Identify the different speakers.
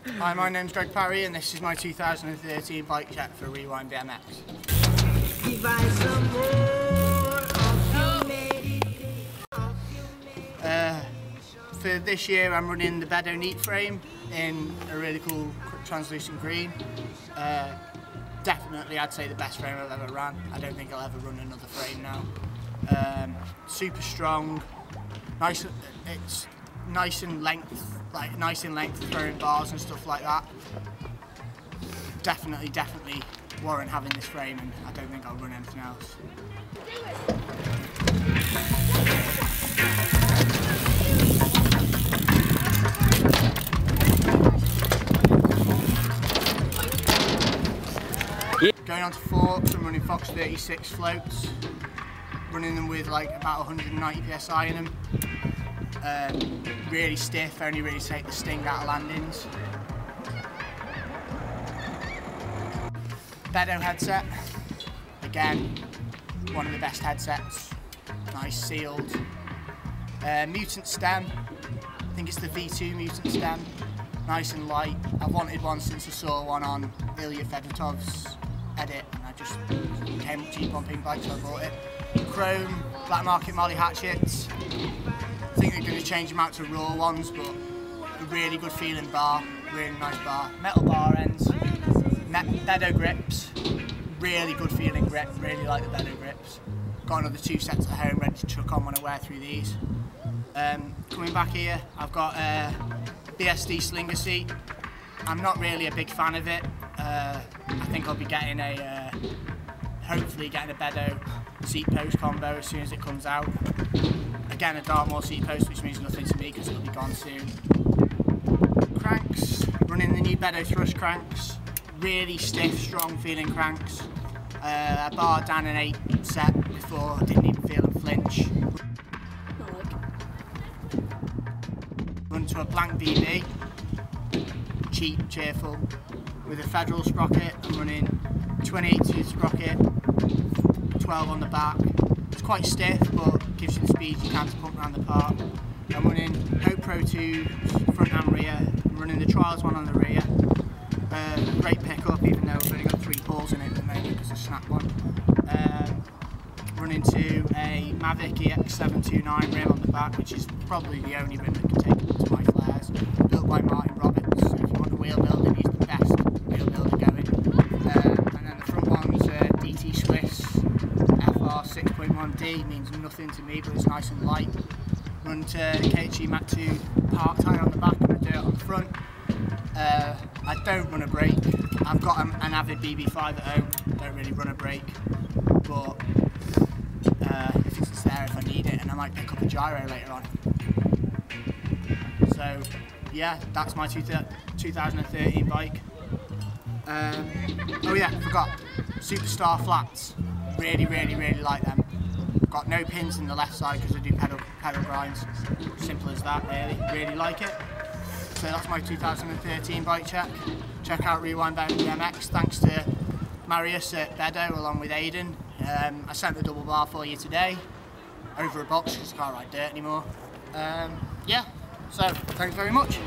Speaker 1: Hi, my name's Parry and this is my 2013 bike check for Rewind BMX. For this year I'm running the Bedo Neat frame in a really cool translucent green. Definitely I'd say the best frame I've ever ran. I don't think I'll ever run another frame now. Super strong, it's nice in length, throwing bars and stuff like that. Definitely warrant having this frame, and I don't think I'll run anything else. Going on to forks, I'm running Fox 36 floats, running them with like about 190 psi in them. Really stiff, only really take the sting out of landings. Bedo headset, again, one of the best headsets, nice sealed. Mutant stem, I think it's the V2 Mutant stem, nice and light. I've wanted one since I saw one on Ilya Fedotov's edit, and I just came up cheap on Pink Bike, so I bought it. Chrome, black market Molly hatchets. I think they're going to change them out to raw ones, but a really good feeling bar, really nice bar. Metal bar ends, Bedo grips, really good feeling grip, really like the Bedo grips. Got another 2 sets at home ready to chuck on when I wear through these. Coming back here, I've got a BSD slinger seat. I'm not really a big fan of it. I think I'll be getting hopefully getting a Bedo seat post combo as soon as it comes out. Again, a Dartmoor seat post, which means nothing to me because it'll be gone soon. Cranks, running the new Bedo thrust cranks. Really stiff, strong feeling cranks. I barred down an 8 set before, didn't even feel them flinch. Run to a blank BB, cheap, cheerful. With a Federal sprocket, I'm running 28 tooth sprocket, 12 on the back. It's quite stiff, but gives you the speed you can to pump around the park. I'm running Hope Pro 2 front and rear. I'm running the Trials one on the rear. Great pickup, even though I've only got 3 balls in it at the moment because I snapped one. Running to a Mavic EX729 rim on the back, which is probably the only rim that can take it to my flares. Built by Martin Roberts, so if you want a wheel building, he's the best wheel builder going. And then the front one's DT Swiss FR 6.1D, means nothing to me, but it's nice and light. Run to KHG Mat 2 park tire on the back and a dirt on the front. I don't run a brake. I've got an Avid BB5 at home, don't really run a brake, but if it's there if I need it, and I might pick up a gyro later on. So yeah, that's my 2013 bike. Oh yeah, forgot, Superstar flats, really like them. Got no pins in the left side because I do pedal grinds, simple as that really like it. So that's my 2013 bike check. Check out Rewind BMX, thanks to Marius at Bedo along with Aidan. I sent the double bar for you today, over a box because I can't ride dirt anymore. Yeah, so thanks very much.